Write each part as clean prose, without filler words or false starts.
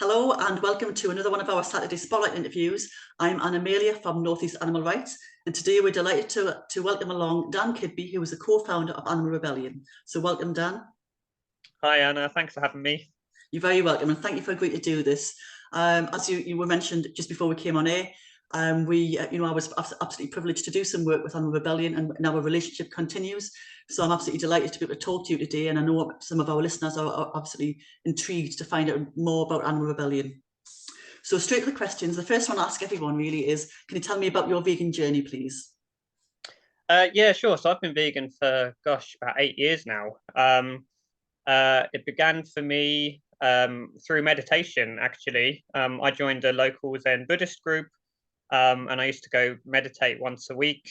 Hello and welcome to another one of our Saturday Spotlight interviews. I'm Anna Amelia from Northeast Animal Rights, and today we're delighted to welcome along Dan Kidby, who is the co-founder of Animal Rebellion. So welcome, Dan. Hi, Anna. Thanks for having me. You're very welcome, and thank you for agreeing to do this. As you were mentioned just before we came on air, I was absolutely privileged to do some work with Animal Rebellion, and our relationship continues. So I'm absolutely delighted to be able to talk to you today, and I know some of our listeners are absolutely intrigued to find out more about Animal Rebellion. So straight to the questions. The first one I ask everyone really is, can you tell me about your vegan journey, please? Yeah, sure. So I've been vegan for, gosh, about 8 years now. It began for me through meditation, actually. I joined a local Zen Buddhist group, and I used to go meditate once a week.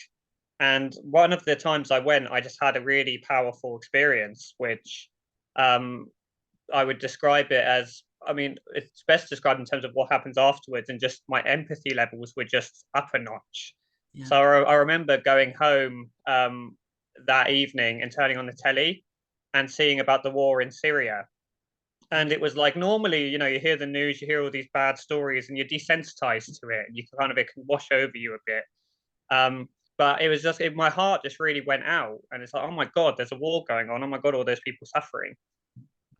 And one of the times I went, I just had a really powerful experience, which um, I would describe it as, I mean, it's best described in terms of what happens afterwards, and just my empathy levels were just up a notch. Yeah. So I remember going home that evening and turning on the telly and seeing about the war in Syria. And it was like, normally, you hear the news, you hear all these bad stories, and you're desensitized to it, and you kind of, it can wash over you a bit. But it was just, my heart just really went out, and it's like, oh my God, there's a war going on. Oh my God, all those people suffering.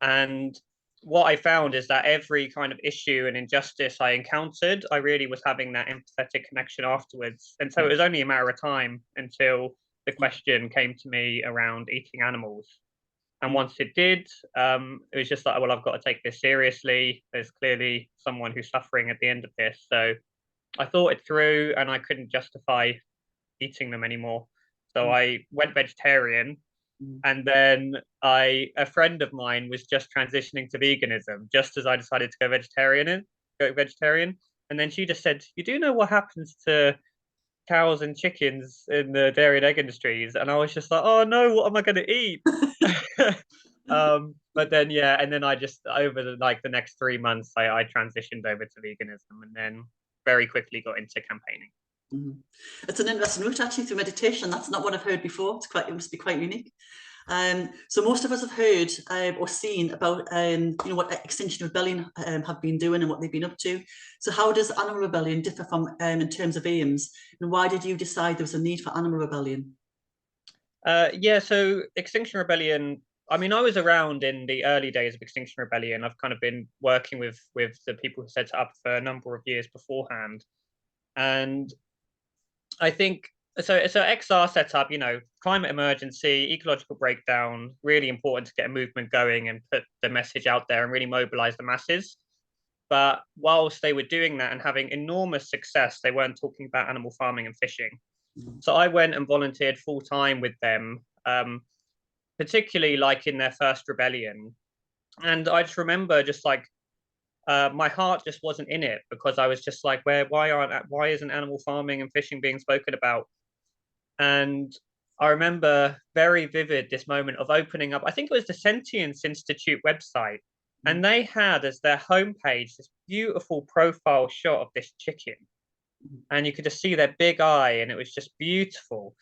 And what I found is that every kind of issue and injustice I encountered, I really was having that empathetic connection afterwards. And so it was only a matter of time until the question came to me around eating animals. And once it did, it was just like, well, I've got to take this seriously. There's clearly someone who's suffering at the end of this. So I thought it through, and I couldn't justify eating them anymore. So I went vegetarian, and then a friend of mine was just transitioning to veganism just as I decided to go vegetarian. And then she just said, "You do know what happens to cows and chickens in the dairy and egg industries?" And I was just like, "Oh no, what am I going to eat?" But then yeah, and then I just, over the next 3 months, I transitioned over to veganism, and then very quickly got into campaigning. Mhm. It's an interesting route actually through meditation. That's not what I've heard before. It must be quite unique. So most of us have heard or seen about what Extinction Rebellion have been doing and what they've been up to. So how does Animal Rebellion differ from in terms of aims, and why did you decide there was a need for Animal Rebellion? Yeah, so Extinction Rebellion. I mean, I was around in the early days of Extinction Rebellion. I've kind of been working with the people who set it up for a number of years beforehand, and I think so. So XR set up, climate emergency, ecological breakdown, really important to get a movement going and put the message out there and really mobilize the masses. But whilst they were doing that and having enormous success, they weren't talking about animal farming and fishing. So I went and volunteered full time with them, particularly like in their first rebellion. And I just remember just like my heart just wasn't in it, because I was just like, why isn't animal farming and fishing being spoken about? And I remember very vivid this moment of opening up, I think it was the Sentience Institute website, and they had as their homepage this beautiful profile shot of this chicken. And you could just see their big eye, and it was just beautiful.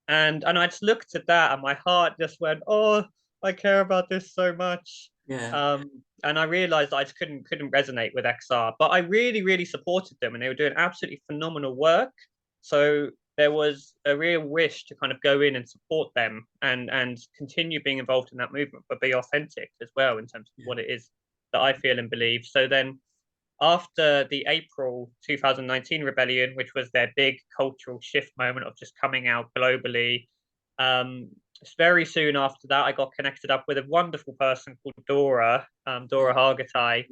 And I just looked at that, and my heart just went, "Oh, I care about this so much." Yeah. Um, and I realized I just couldn't resonate with XR, but I really, really supported them, and they were doing absolutely phenomenal work. So there was a real wish to kind of go in and support them and continue being involved in that movement, but be authentic as well in terms of what it is that I feel and believe. So then, after the April 2019 rebellion, which was their big cultural shift moment of just coming out globally, very soon after that, I got connected up with a wonderful person called Dora Hargitay,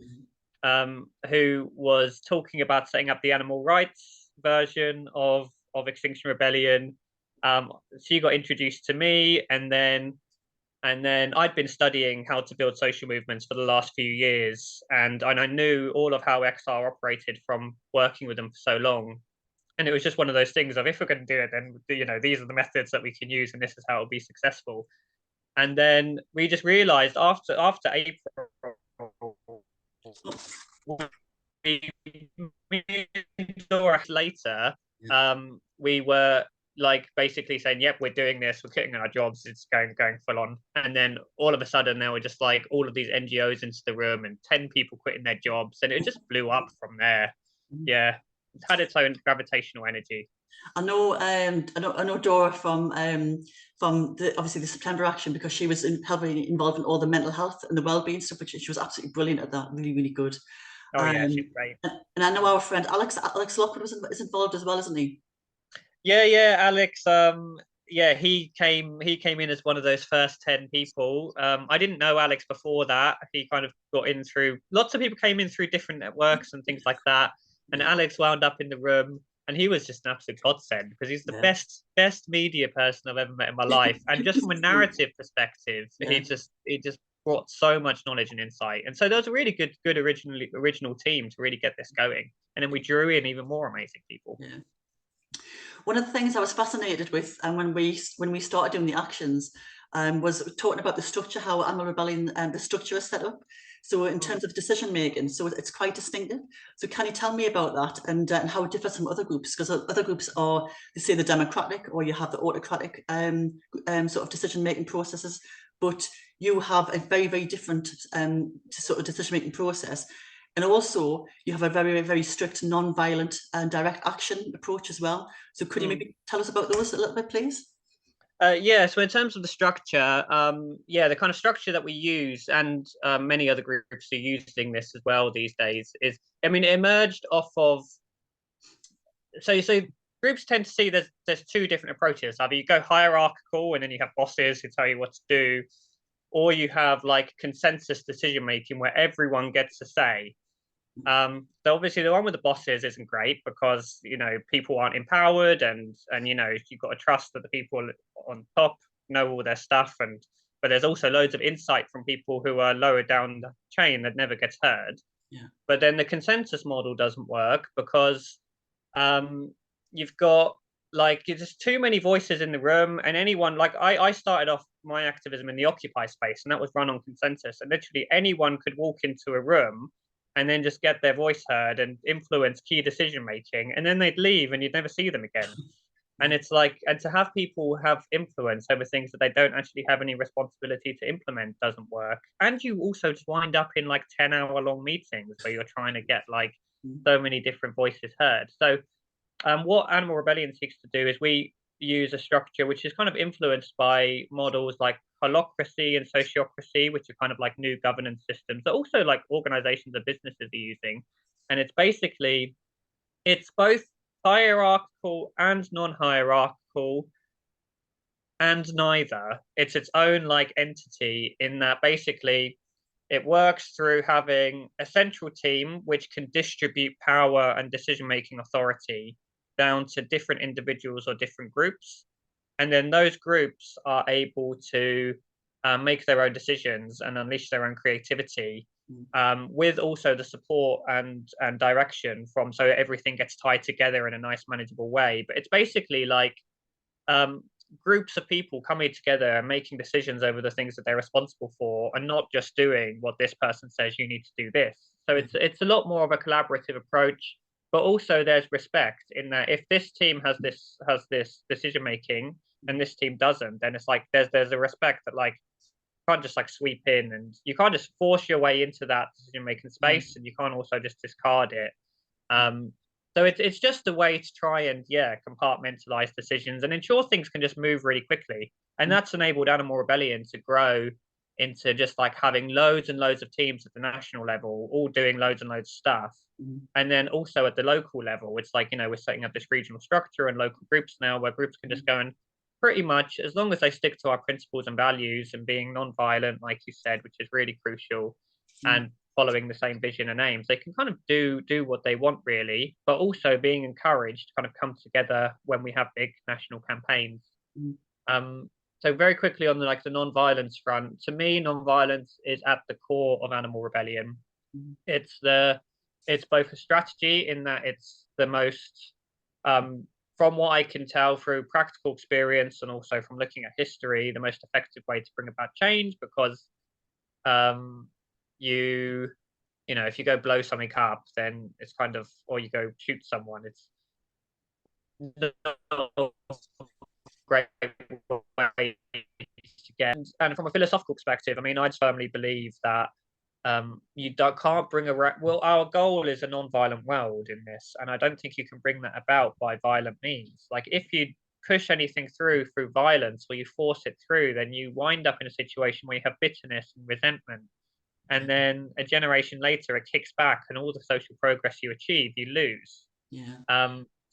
who was talking about setting up the animal rights version of Extinction Rebellion. She got introduced to me, and then I'd been studying how to build social movements for the last few years, and I knew all of how XR operated from working with them for so long. And it was just one of those things of, if we're going to do it, then these are the methods that we can use, and this is how it'll be successful. And then we just realized after April, we later, we were like basically saying, yep, we're doing this, we're quitting our jobs, it's going full on. And then all of a sudden there were just like all of these NGOs into the room and 10 people quitting their jobs, and it just blew up from there. Yeah, it had its own gravitational energy. I know, I know Dora from obviously the September Action, because she was heavily involved in all the mental health and the wellbeing stuff, which she was absolutely brilliant at that, really, really good. Oh yeah, she's great. And I know our friend Alex Lockwood is involved as well, isn't he? Yeah, Alex. Yeah, he came in as one of those first 10 people. I didn't know Alex before that. He kind of got in through lots of people came in through different networks and things like that. And Yeah. Alex wound up in the room, and he was just an absolute godsend because he's the Yeah. best media person I've ever met in my life. And just from a narrative perspective, Yeah. he just brought so much knowledge and insight. And so there was a really good original team to really get this going. And then we drew in even more amazing people. Yeah. One of the things I was fascinated with, and when we started doing the actions, was talking about the structure, how Animal Rebellion and the structure is set up. So in terms of decision making, so it's quite distinctive. So can you tell me about that, and how it differs from other groups? Because other groups are, they say, the democratic, or you have the autocratic sort of decision making processes, but you have a very different sort of decision making process. And also, you have a very strict non-violent and direct action approach as well. So could you maybe tell us about those a little bit, please? Yeah, so in terms of the structure, yeah, the kind of structure that we use, and many other groups are using this as well these days, is, I mean, it emerged off of, so groups tend to see there's two different approaches. Either you go hierarchical and then you have bosses who tell you what to do, or you have like consensus decision making where everyone gets a say. So obviously the one with the bosses isn't great because, you know, people aren't empowered, and you know, you've got to trust that the people on top know all their stuff, and but there's also loads of insight from people who are lower down the chain that never gets heard. Yeah. But then the consensus model doesn't work because um, you've got like there's too many voices in the room, and anyone, like I started off my activism in the Occupy space, and that was run on consensus, and literally anyone could walk into a room and then just get their voice heard and influence key decision making, and then they'd leave and you'd never see them again. And it's like, and to have people have influence over things that they don't actually have any responsibility to implement doesn't work. And you also just wind up in like 10-hour long meetings where you're trying to get like so many different voices heard. So what Animal Rebellion seeks to do is we use a structure which is kind of influenced by models like holacracy and sociocracy, which are kind of like new governance systems that also like organizations and businesses are using. And it's basically, it's both hierarchical and non-hierarchical and neither. It's its own like entity in that basically it works through having a central team which can distribute power and decision-making authority down to different individuals or different groups. And then those groups are able to make their own decisions and unleash their own creativity, with also the support and direction from, so everything gets tied together in a nice manageable way. But it's basically like groups of people coming together and making decisions over the things that they're responsible for, and not just doing what this person says you need to do this. So it's a lot more of a collaborative approach, but also there's respect in that if this team has this decision making and this team doesn't, then it's like there's a respect that like you can't just like sweep in, and you can't just force your way into that decision making space, and you can't also just discard it. So it's just a way to try and compartmentalize decisions and ensure things can just move really quickly. And that's enabled Animal Rebellion to grow into just like having loads and loads of teams at the national level, all doing loads and loads of stuff. And then also at the local level, it's like, you know, we're setting up this regional structure and local groups now where groups can just go and pretty much, as long as they stick to our principles and values and being non-violent, like you said, which is really crucial, and following the same vision and aims, they can kind of do what they want really, but also being encouraged to kind of come together when we have big national campaigns. So very quickly on the like the non-violence front, to me, non-violence is at the core of Animal Rebellion. It's both a strategy in that it's the most, from what I can tell through practical experience and also from looking at history, the most effective way to bring about change, because you know, if you go blow something up, then it's kind of, or you go shoot someone, not great way to get. And from a philosophical perspective, I mean, I firmly believe that you can't bring well, our goal is a non-violent world in this, and I don't think you can bring that about by violent means. Like, if you push anything through violence, or you force it through, then you wind up in a situation where you have bitterness and resentment, and then a generation later it kicks back, and all the social progress you achieve you lose. Yeah.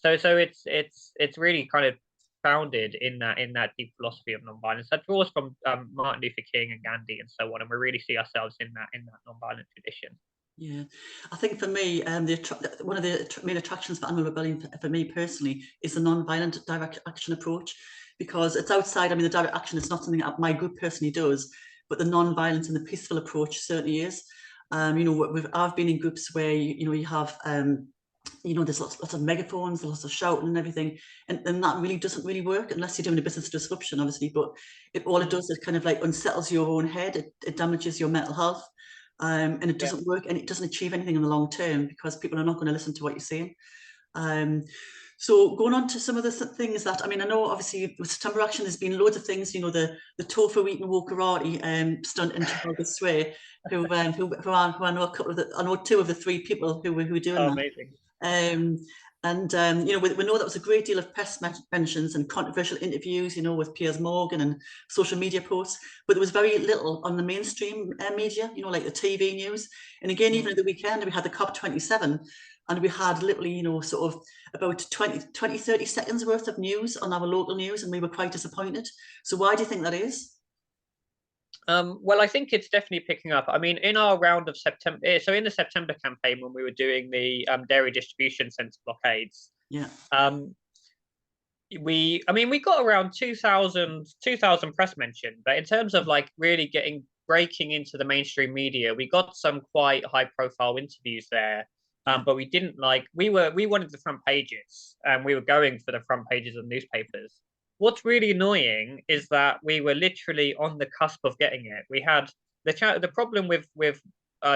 So it's really kind of founded in that deep philosophy of nonviolence that draws from Martin Luther King and Gandhi and so on, and we really see ourselves in that nonviolent tradition. Yeah, I think for me, one of the main attractions for Animal Rebellion, for me personally, is the non-violent direct action approach, because it's outside. I mean, the direct action is not something that my group personally does, but the non-violent and the peaceful approach certainly is. You know, I've been in groups where you have there's lots of megaphones, lots of shouting and everything, and that really doesn't really work unless you're doing a business disruption, obviously. But all it does is kind of like unsettles your own head. It damages your mental health. And it doesn't work, and it doesn't achieve anything in the long term, because people are not going to listen to what you're saying. So going on to some of the things that, I mean, I know obviously with September Action, there's been loads of things, the tofu eating wokarati stunt in Trafalgar Square, who I know I know two of the three people who were doing that. Amazing. We know that was a great deal of press mentions and controversial interviews, with Piers Morgan and social media posts, but there was very little on the mainstream media, like the TV news. And again, even at the weekend, we had the COP27, and we had literally, sort of about 30 seconds worth of news on our local news, and we were quite disappointed. So why do you think that is? Well, I think it's definitely picking up. I mean, in our round of September, so in the September campaign, when we were doing the dairy distribution centre blockades, yeah, we got around 2,000 press mention, but in terms of like really breaking into the mainstream media, we got some quite high profile interviews there. But we didn't we wanted the front pages, and we were going for the front pages of newspapers. What's really annoying is that we were literally on the cusp of getting it. We had the problem with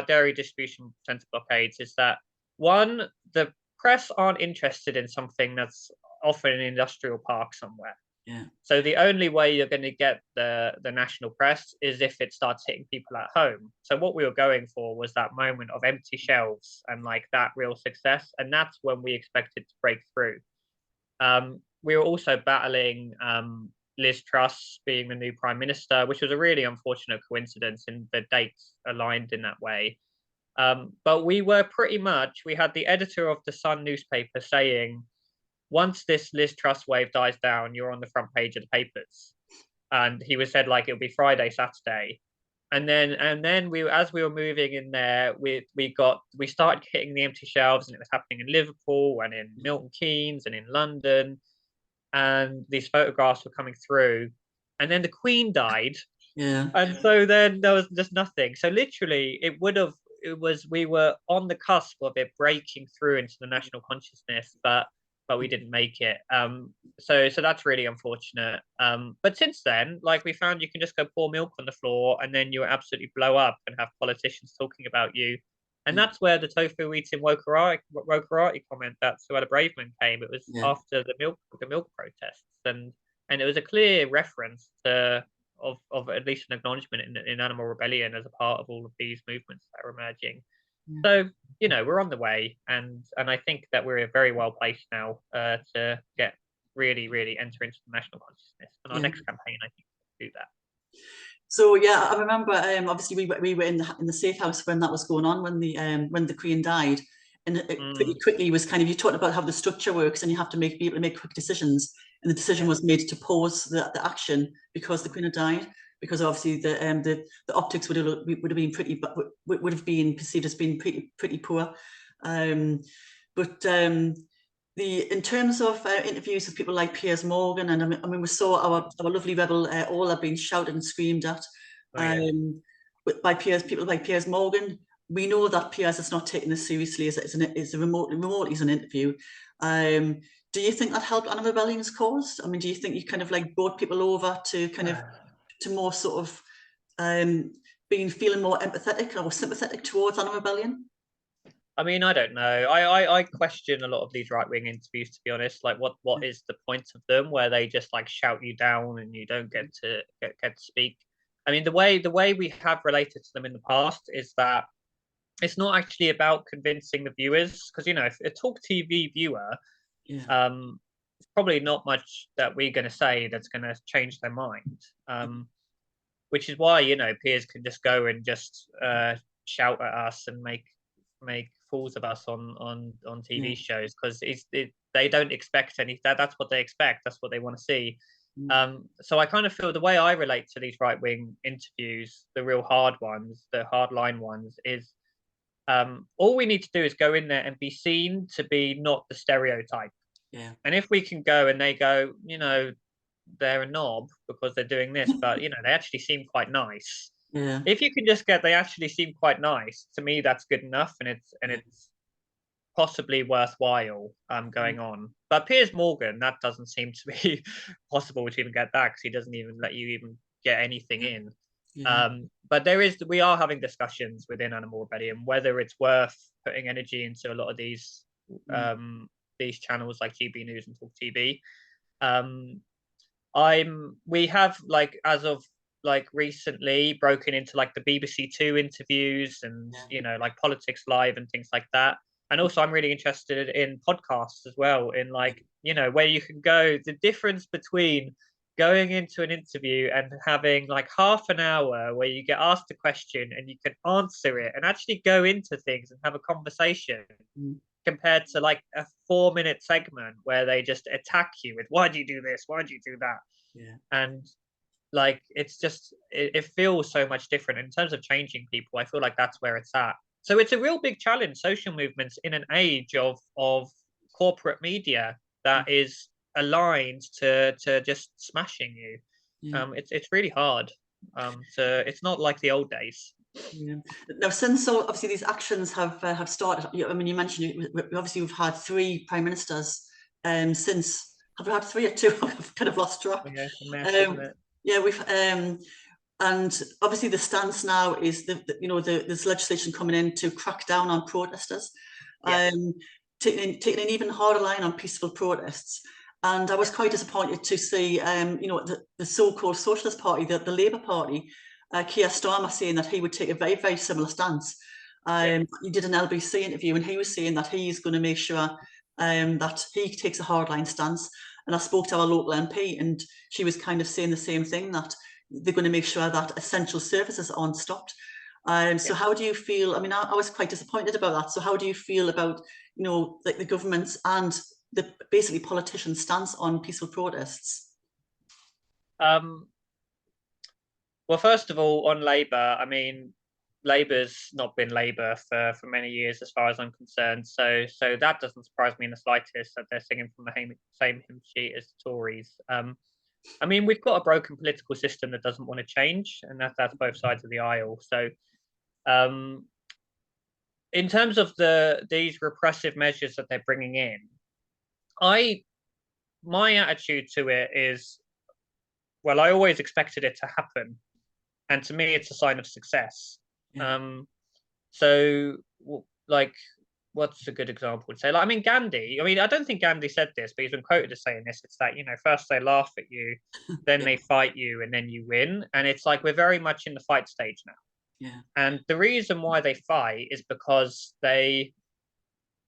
dairy distribution centre blockades is that, one, the press aren't interested in something that's often an industrial park somewhere. Yeah. So the only way you're going to get the national press is if it starts hitting people at home. So what we were going for was that moment of empty shelves and that real success, and that's when we expected to break through. We were also battling Liz Truss being the new Prime Minister, which was a really unfortunate coincidence, and the dates aligned in that way. But we had the editor of the Sun newspaper saying, once this Liz Truss wave dies down, you're on the front page of the papers. And he was said it'll be Friday, Saturday. And then as we were moving in there, we started hitting the empty shelves, and it was happening in Liverpool and in Milton Keynes and in London. And these photographs were coming through, and then the Queen died. Yeah. And so then there was just nothing. So literally we were on the cusp of it breaking through into the national consciousness, but we didn't make it. So that's really unfortunate. But since then, we found you can just go pour milk on the floor, and then you absolutely blow up and have politicians talking about you. And that's where the tofu eating wokarati comment that Suella Braverman came. It was after the milk protests, and it was a clear reference to of at least an acknowledgement in Animal Rebellion as a part of all of these movements that are emerging. So we're on the way, and I think that we're very well placed now to get really enter into the national consciousness. And our next campaign, I think, will do that. So yeah, I remember obviously we were in the safe house when that was going on, when the Queen died, and it pretty quickly was kind of, you talked about how the structure works, and you have to be able to make quick decisions, and the decision was made to pause the action because the Queen had died, because obviously the optics would have been perceived as being pretty poor. In terms of interviews with people like Piers Morgan, and I mean we saw our lovely rebel Ola being shouted and screamed at by people like Piers Morgan. We know that Piers is not taking this seriously as a remotely as an interview. Do you think that helped Animal Rebellion's cause? I mean, do you think you kind of brought people over to kind of to more sort of feeling more empathetic or sympathetic towards Animal Rebellion? I mean, I don't know. I question a lot of these right-wing interviews, to be honest. Like, what is the point of them, where they just like shout you down and you don't get to speak? I mean, the way we have related to them in the past is that it's not actually about convincing the viewers, because, you know, if a talk TV viewer, it's probably not much that we're going to say that's going to change their mind. Which is why, you know, peers can just go and just shout at us and make fools of us on TV shows, because they don't expect any. That's what they expect. That's what they want to see. So I kind of feel the way I relate to these right wing interviews, the real hard ones, the hardline ones, is all we need to do is go in there and be seen to be not the stereotype. Yeah. And if we can go and they go, you know, they're a knob because they're doing this, but, you know, they actually seem quite nice. Yeah. If you can just get they actually seem quite nice, to me that's good enough, and it's possibly worthwhile going on. But Piers Morgan, that doesn't seem to be possible to even get that, because he doesn't even let you even get anything in. But we are having discussions within Animal Rebellion whether it's worth putting energy into a lot of these channels like GB News and Talk TV. We have, like, as of like recently, broken into like the BBC Two interviews and you know, like Politics Live and things like that. And also I'm really interested in podcasts as well, in like, you know, where you can go, the difference between going into an interview and having like half an hour where you get asked a question and you can answer it and actually go into things and have a conversation, compared to like a 4-minute segment where they just attack you with, why do you do this, why do you do that? And like, it's just, it feels so much different in terms of changing people. I feel like that's where it's at. So it's a real big challenge, social movements, in an age of corporate media that is aligned to just smashing you. It's really hard. So it's not like the old days. Now, since obviously these actions have started, I mean, you mentioned obviously we've had 3 prime ministers since. Have we had 3 or 2? I've kind of lost track. Yeah, it's a mess, isn't it? Yeah, we've and obviously the stance now is there's legislation coming in to crack down on protesters, taking an even harder line on peaceful protests. And I was quite disappointed to see, the so-called Socialist Party, the Labour Party, Keir Starmer, saying that he would take a very, very similar stance. He did an LBC interview and he was saying that he's going to make sure that he takes a hardline stance. And I spoke to our local MP and she was kind of saying the same thing, that they're going to make sure that essential services aren't stopped. So how do you feel? I mean, I was quite disappointed about that. So how do you feel about, like the government's and the basically politicians' stance on peaceful protests? Well, first of all, on Labour, I mean, Labour's not been Labour for many years, as far as I'm concerned. So that doesn't surprise me in the slightest, that they're singing from the same hymn sheet as the Tories. I mean, we've got a broken political system that doesn't want to change, and that's both sides of the aisle. So, in terms of these repressive measures that they're bringing in, my attitude to it is, well, I always expected it to happen, and to me, it's a sign of success. So, like, what's a good example to say? Like, I mean, Gandhi. I mean, I don't think Gandhi said this, but he's been quoted as saying this. It's that, first they laugh at you, then they fight you, and then you win. And it's like we're very much in the fight stage now. And the reason why they fight is because they,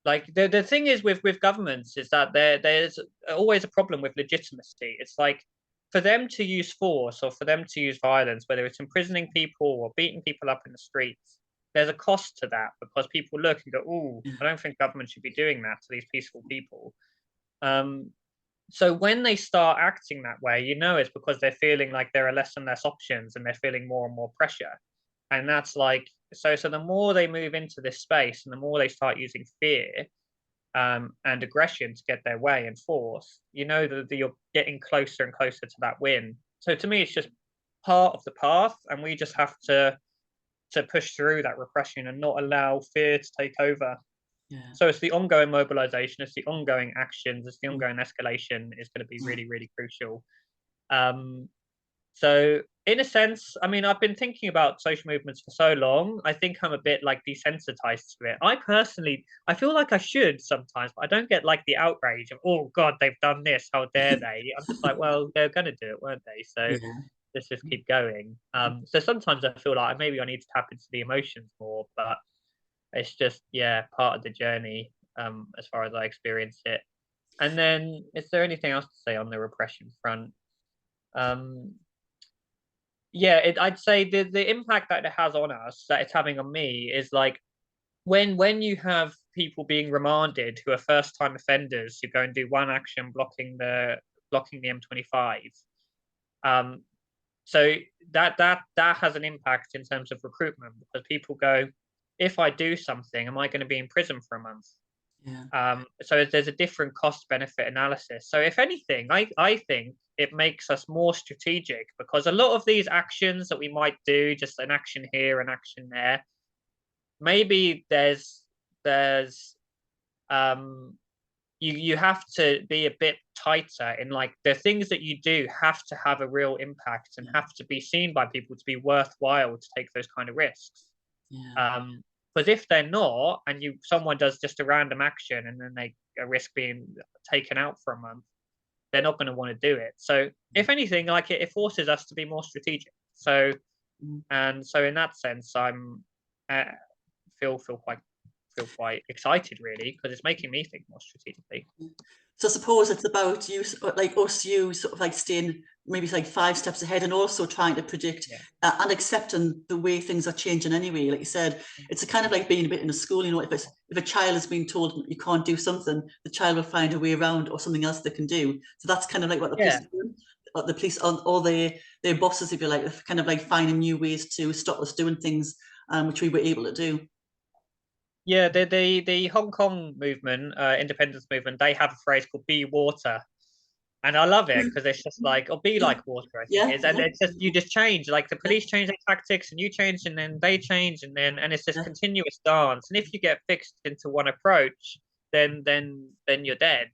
like, the thing is with governments is that there's always a problem with legitimacy. It's like, for them to use force or for them to use violence, whether it's imprisoning people or beating people up in the streets, there's a cost to that, because people look and go, "Oh, I don't think government should be doing that to these peaceful people." So when they start acting that way, it's because they're feeling like there are less and less options, and they're feeling more and more pressure. And that's like, so the more they move into this space, and the more they start using fear and aggression to get their way and force, that you're getting closer and closer to that win. So to me, it's just part of the path, and we just have to push through that repression and not allow fear to take over. So it's the ongoing mobilization, it's the ongoing actions, it's the ongoing escalation is going to be really, really crucial. So in a sense, I mean, I've been thinking about social movements for so long. I think I'm a bit like desensitized to it. I personally, I feel like I should sometimes, but I don't get like the outrage of, oh God, they've done this. How dare they? I'm just like, well, they're going to do it, weren't they? So Yeah. let's just keep going. So sometimes I feel like maybe I need to tap into the emotions more, but it's just, yeah, part of the journey, as far as I experience it. And then, is there anything else to say on the repression front? Um, yeah, I'd say the impact that it has on us, that it's having on me, is like when you have people being remanded who are first time offenders who go and do one action blocking the M25. Um, so that has an impact in terms of recruitment, because people go, if I do something, am I going to be in prison for a month? Yeah. So there's a different cost benefit analysis. So if anything, I think it makes us more strategic, because a lot of these actions that we might do, just an action here, an action there, maybe there's you have to be a bit tighter in, like, the things that you do have to have a real impact and have to be seen by people to be worthwhile to take those kind of risks. Yeah. Because if they're not, and someone does just a random action and then they risk being taken out for a month, they're not going to want to do it. So if anything, like, it forces us to be more strategic. So Mm. and so in that sense, I'm uh, feel quite excited, really, because it's making me think more strategically. So I suppose it's about you, like us, you sort of like staying maybe like 5 steps ahead, and also trying to predict Yeah. and accepting the way things are changing anyway. Like you said, it's a kind of like being a bit in a school. You know, if a child is being told you can't do something, the child will find a way around or something else they can do. So that's kind of like what the police Yeah. are doing. The police or their bosses, if you like, they're kind of like finding new ways to stop us doing things, which we were able to do. Yeah, the Hong Kong movement, independence movement, they have a phrase called "be water," and I love it because it's just like, or be like water, I think Yeah, it is, and it's just, you just change, like the yeah, police change their tactics, and you change, and then they change, and it's this yeah, continuous dance. And if you get fixed into one approach, then you're dead.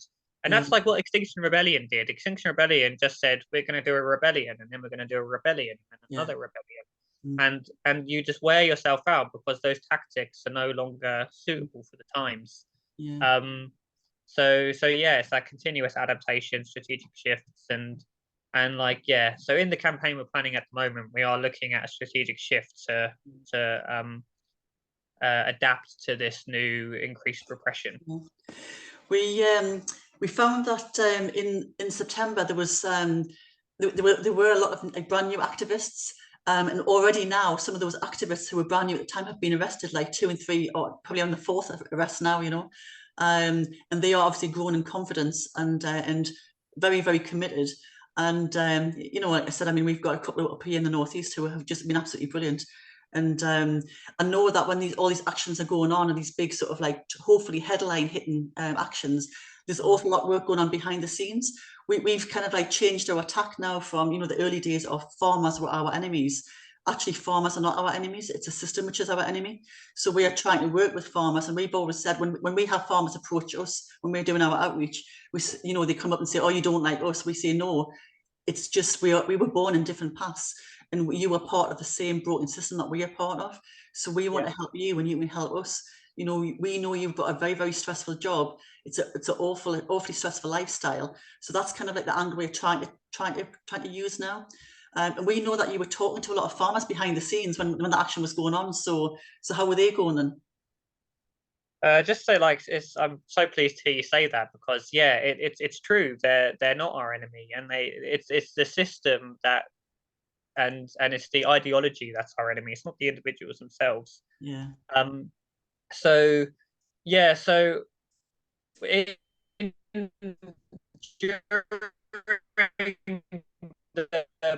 And yeah, that's like what Extinction Rebellion did. Extinction Rebellion just said, we're going to do a rebellion, and then we're going to do a rebellion, and yeah. another rebellion. Mm. And you just wear yourself out because those tactics are no longer suitable for the times. Yeah. Um, so yeah, it's that continuous adaptation, strategic shifts, and like, yeah. So in the campaign we're planning at the moment, we are looking at a strategic shift to adapt to this new increased repression. We we found that in September there were a lot of like brand new activists, and already now some of those activists who were brand new at the time have been arrested, like 2 and 3, or probably on the 4th arrest now. You know, and they are obviously grown in confidence and very committed. And you know, like I said, I mean, we've got a couple up here in the northeast who have just been absolutely brilliant. And I know that when all these actions are going on, and these big sort of like hopefully headline hitting actions, there's an awful lot of work going on behind the scenes. We've kind of like changed our attack now from, you know, the early days of farmers were our enemies. Actually, farmers are not our enemies. It's a system which is our enemy. So we are trying to work with farmers, and we've always said when we have farmers approach us when we're doing our outreach, you know, they come up and say, "Oh, you don't like us." We say, "No, it's just we were born in different paths, and you are part of the same broken system that we are part of. So we want Yeah. to help you, and you can help us. You know, we know you've got a very stressful job. It's an awfully stressful lifestyle. So that's kind of like the angle we're trying to use now. And we know that you were talking to a lot of farmers behind the scenes when the action was going on. So how were they going then? Just say, like, I'm so pleased to hear you say that, because yeah, it's true. They're not our enemy, and it's the system that, and it's the ideology that's our enemy. It's not the individuals themselves. Yeah. Um, so yeah, so in, during the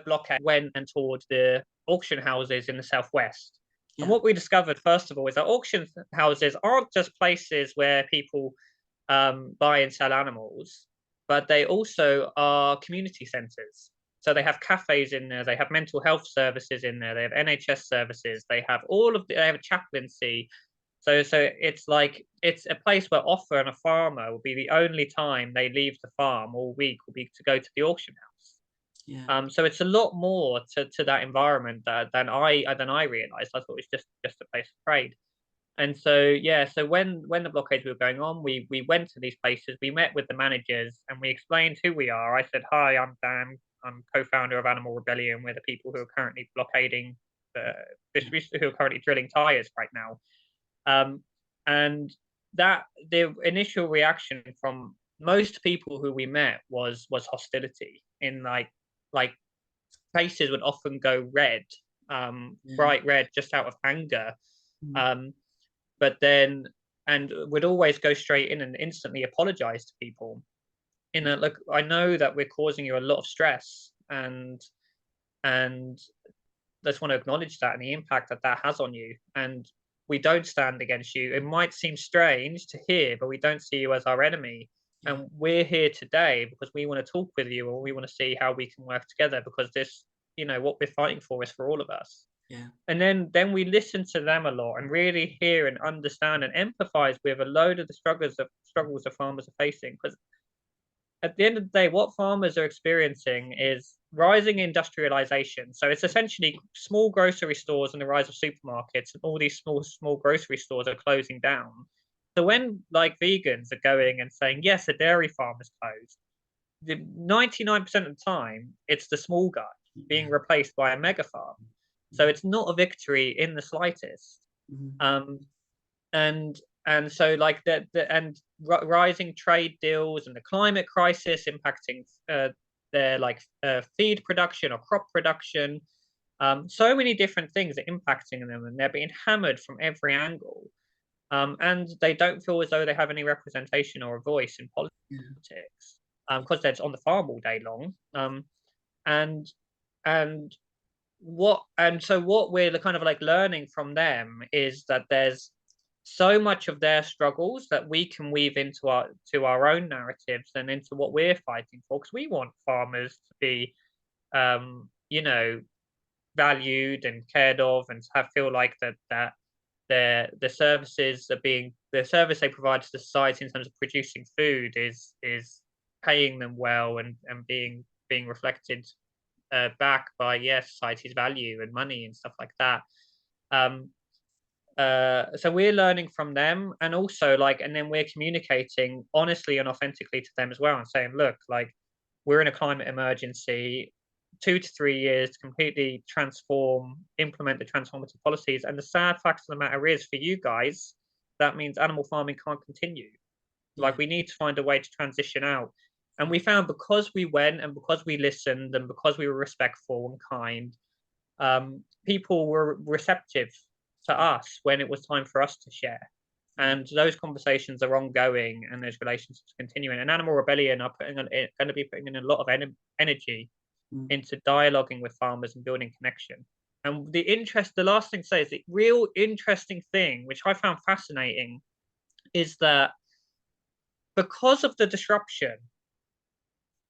blockade, went and towards the auction houses in the southwest. And Yeah. what we discovered, first of all, is that auction houses aren't just places where people buy and sell animals, but they also are community centres. So they have cafes in there, they have mental health services in there, they have NHS services, they have they have a chaplaincy. So it's like, it's a place where often a farmer will be the only time they leave the farm all week will be to go to the auction house. Yeah. So it's a lot more to that environment than I realized. I thought it was just a place of trade. And so yeah, so when the blockades were going on, we went to these places, we met with the managers, and we explained who we are. I said, "Hi, I'm Dan. I'm co-founder of Animal Rebellion. We're the people who are currently blockading the who are currently drilling tires right now." And that the initial reaction from most people who we met was hostility. In like faces would often go red, Yeah. bright red, just out of anger. Mm. Um, but then and would always go straight in and instantly apologize to people. In a look, I know that we're causing you a lot of stress, and just want to acknowledge that and the impact that that has on you. And we don't stand against you. It might seem strange to hear, but we don't see you as our enemy. Yeah. And we're here today because we want to talk with you, or we want to see how we can work together, because this, what we're fighting for is for all of us. Yeah. And then we listen to them a lot and really hear and understand and empathize with a load of the struggles that farmers are facing. Because at the end of the day, what farmers are experiencing is rising industrialization. So it's essentially small grocery stores and the rise of supermarkets, and all these small grocery stores are closing down. So when like vegans are going and saying, yes, a dairy farm is closed, the 99% of the time it's the small guy being replaced by a mega farm. So it's not a victory in the slightest. Mhm. Um, and and so like rising trade deals and the climate crisis impacting their feed production or crop production, so many different things are impacting them, and they're being hammered from every angle, and they don't feel as though they have any representation or a voice in Yeah. politics, because they're on the farm all day long, and and what we're kind of like learning from them is that there's so much of their struggles that we can weave into our own narratives and into what we're fighting for, because we want farmers to be you know valued and cared of, and have feel like that the services are being the service they provide to the society in terms of producing food is paying them well, and being reflected back by, yes, society's value and money and stuff like that. Um, so we're learning from them, and also and then we're communicating honestly and authentically to them as well, and saying, look, we're in a climate emergency, 2 to 3 years to completely implement the transformative policies. And the sad fact of the matter is, for you guys, that means animal farming can't continue. Yeah. We need to find a way to transition out. And we found, because we went and because we listened and because we were respectful and kind, people were receptive to us when it was time for us to share. And those conversations are ongoing, and those relationships are continuing. And Animal Rebellion are going to be putting in a lot of energy into dialoguing with farmers and building connection. And the last thing to say is, the real interesting thing, which I found fascinating, is that because of the disruption,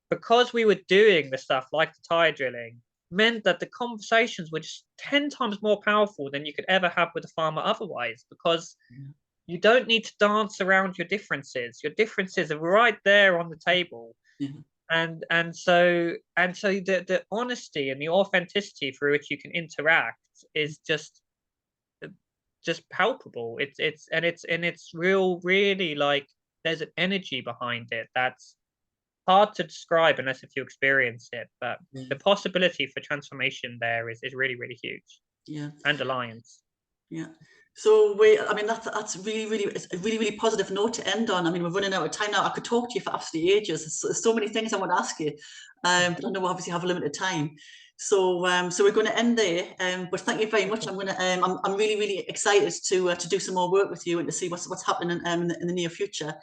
because we were doing the stuff like the tire drilling, meant that the conversations were just 10 times more powerful than you could ever have with a farmer otherwise, because you don't need to dance around your differences. Your differences are right there on the table. And so the honesty and the authenticity through which you can interact is just palpable. It's really there's an energy behind it that's hard to describe unless if you experience it. But the possibility for transformation there is really, really huge. Yeah. And alliance. Yeah. So that's it's a really, really positive note to end on. I mean, we're running out of time now. I could talk to you for absolutely ages. There's so many things I want to ask you, but I know we obviously have a limited time. So we're going to end there. But thank you very much. I'm really, really excited to do some more work with you and to see what's happening in the near future.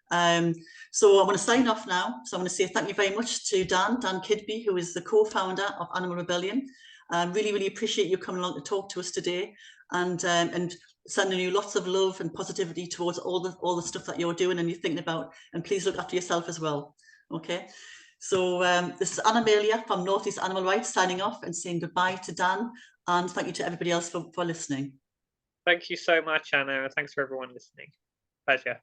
So I want to sign off now. So I want to say thank you very much to Dan Kidby, who is the co-founder of Animal Rebellion. Really, really appreciate you coming along to talk to us today, and sending you lots of love and positivity towards all the stuff that you're doing and you're thinking about. And please look after yourself as well. Okay. So this is Anna Amelia from Northeast Animal Rights signing off and saying goodbye to Dan, and thank you to everybody else for listening. Thank you so much, Anna, and thanks for everyone listening. Pleasure.